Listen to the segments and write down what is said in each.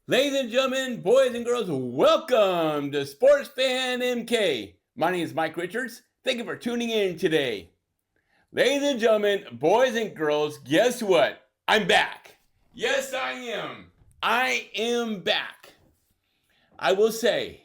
Ladies and gentlemen, boys and girls, welcome to Sports Fan MK. My name is Mike Richards. Thank you for tuning in today. Ladies and gentlemen, boys and girls, guess what? I'm back. Yes, I am. I am back. I will say,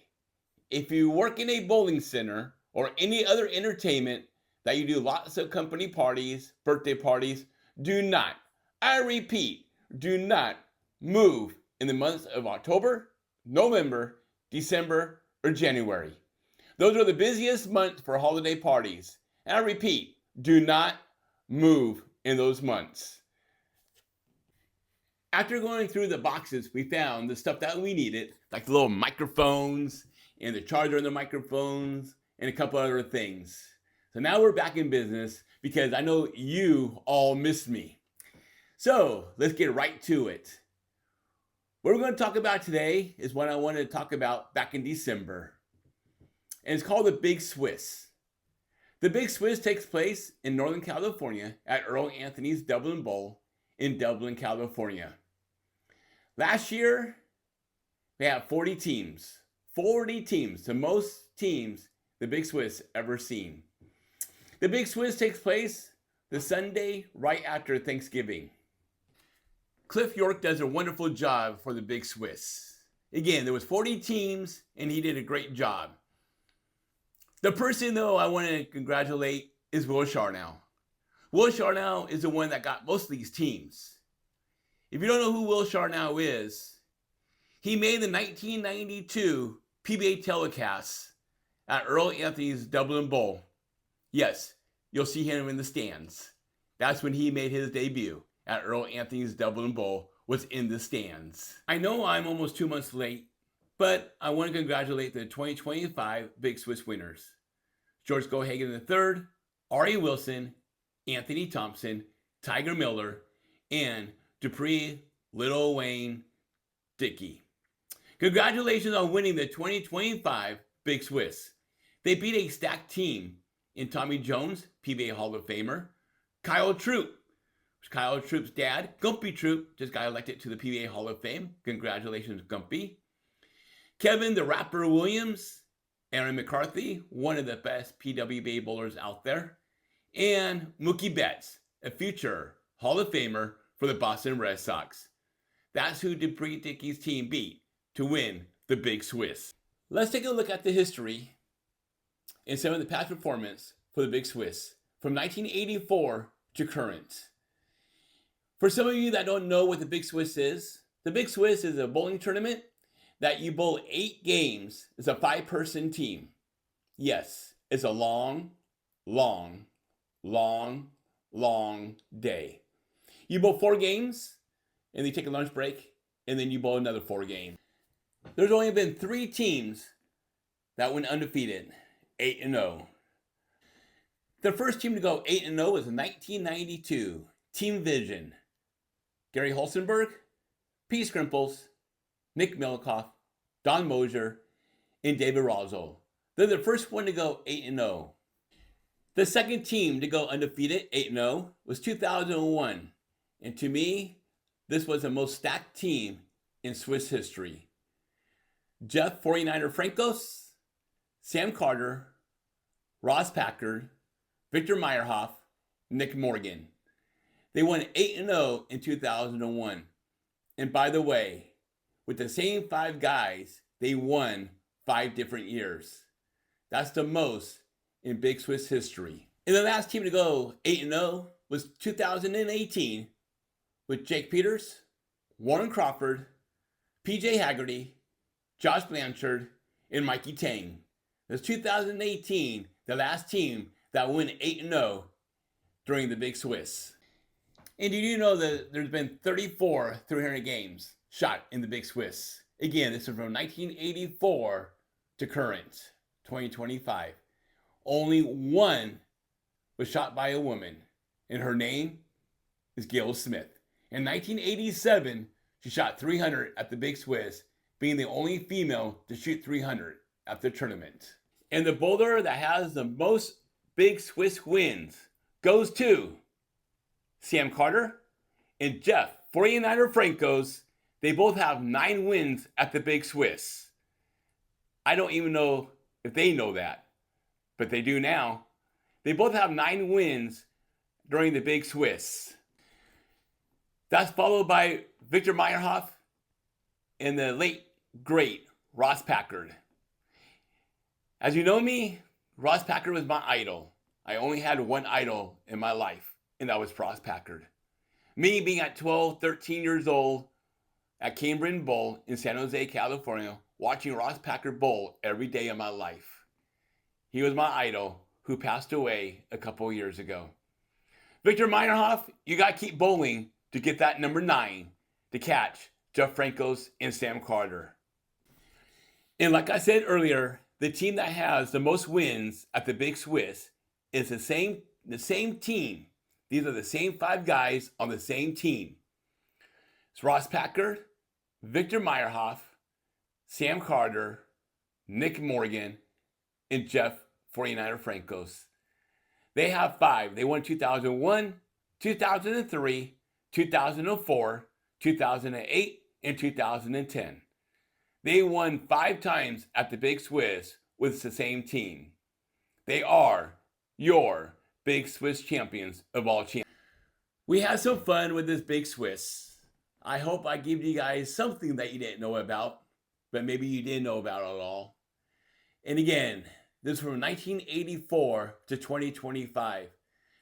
if you work in a bowling center or any other entertainment that you do lots of company parties, birthday parties, do not, I repeat, do not move in the months of October, November, December, or January. Those are the busiest months for holiday parties. And I repeat, do not move in those months. After going through the boxes, we found the stuff that we needed, like the little microphones and the charger in the microphones and a couple other things. So now we're back in business because I know you all missed me. So let's get right to it. What we're going to talk about today is what I wanted to talk about back in December. And it's called the Big Swiss. The Big Swiss takes place in Northern California at Earl Anthony's Dublin Bowl in Dublin, California. Last year, they had 40 teams. 40 teams, the most teams the Big Swiss ever seen. The Big Swiss takes place the Sunday right after Thanksgiving. Cliff York does a wonderful job for the Big Swiss. Again, there was 40 teams, and he did a great job. The person, though, I want to congratulate is Will Charnow. Will Charnow is the one that got most of these teams. If you don't know who Will Charnow is, he made the 1992 PBA telecasts at Earl Anthony's Dublin Bowl. Yes, you'll see him in the stands. That's when he made his debut at Earl Anthony's Dublin Bowl, was in the stands. I know I'm almost 2 months late, but I want to congratulate the 2025 Big Swiss winners. George Gohagan III, Ari Wilson, Anthony Thompson, Tiger Miller, and Dupree Little Wayne Dickey. Congratulations on winning the 2025 Big Swiss. They beat a stacked team in Tommy Jones, PBA Hall of Famer, Kyle Troup. Kyle Troup's dad, Gumpy Troup, just got elected to the PBA Hall of Fame. Congratulations, Gumpy. Kevin the Rapper Williams, Aaron McCarthy, one of the best PWBA bowlers out there, and Mookie Betts, a future Hall of Famer for the Boston Red Sox. That's who Dupree Dickey's team beat to win the Big Swiss. Let's take a look at the history and some of the past performance for the Big Swiss from 1984 to current. For some of you that don't know what the Big Swiss is, the Big Swiss is a bowling tournament that you bowl 8 games. It's a 5-person team. Yes, it's a long day. You bowl 4 games, and then you take a lunch break, and then you bowl another 4 games. There's only been 3 teams that went undefeated, 8-0. The first team to go 8-0 was in 1992, Team Vision. Gary Holstenberg, P. Scrimples, Nick Milikoff, Don Mosier, and David Rozzo. They're the first one to go 8-0. The second team to go undefeated 8-0 was 2001. And to me, this was the most stacked team in Swiss history. Jeff 49er Francos, Sam Carter, Ross Packard, Victor Meyerhoff, Nick Morgan. They won 8-0 in 2001. And by the way, with the same 5 guys, they won 5 different years. That's the most in Big Swiss history. And the last team to go 8-0 was 2018 with Jake Peters, Warren Crawford, PJ Haggerty, Josh Blanchard, and Mikey Tang. That's 2018, the last team that went 8-0 during the Big Swiss. And did you know that there's been 34 300 games shot in the Big Swiss? Again, this is from 1984 to current, 2025. Only one was shot by a woman, and her name is Gail Smith. In 1987, she shot 300 at the Big Swiss, being the only female to shoot 300 at the tournament. And the bowler that has the most Big Swiss wins goes to Sam Carter and Jeff 49er Francos They both have 9 wins at the Big Swiss. I don't even know if they know that, but they do now. They both have 9 wins during the Big Swiss. That's followed by Victor Meyerhoff and the late, great Ross Packard. As you know me, Ross Packard was my idol. I only had one idol in my life, and that was Ross Packard. Me being at 12, 13 years old at Cambrian Bowl in San Jose, California, watching Ross Packard bowl every day of my life. He was my idol who passed away a couple years ago. Victor Meyerhoff, you got to keep bowling to get that number 9 to catch Jeff Francos and Sam Carter. And like I said earlier, the team that has the most wins at the Big Swiss is the same team. These are the same 5 guys on the same team. It's Ross Packard, Victor Meyerhoff, Sam Carter, Nick Morgan, and Jeff 49er Francos. They have 5. They won 2001, 2003, 2004, 2008, and 2010. They won 5 times at the Big Swiss with the same team. They are your Big Swiss champions of all champions. We had some fun with this Big Swiss. I hope I gave you guys something that you didn't know about, but maybe you did know about it all. And again, this is from 1984 to 2025.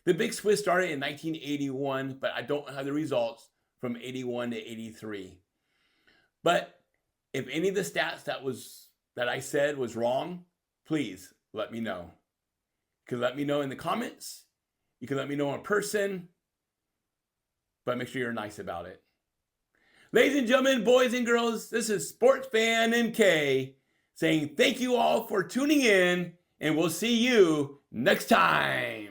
The Big Swiss started in 1981, but I don't have the results from 81 to 83. But if any of the stats that I said was wrong, please let me know. You can let me know in the comments. You can let me know in person. But make sure you're nice about it. Ladies and gentlemen, boys and girls, this is Sports Fan MK saying thank you all for tuning in, and we'll see you next time.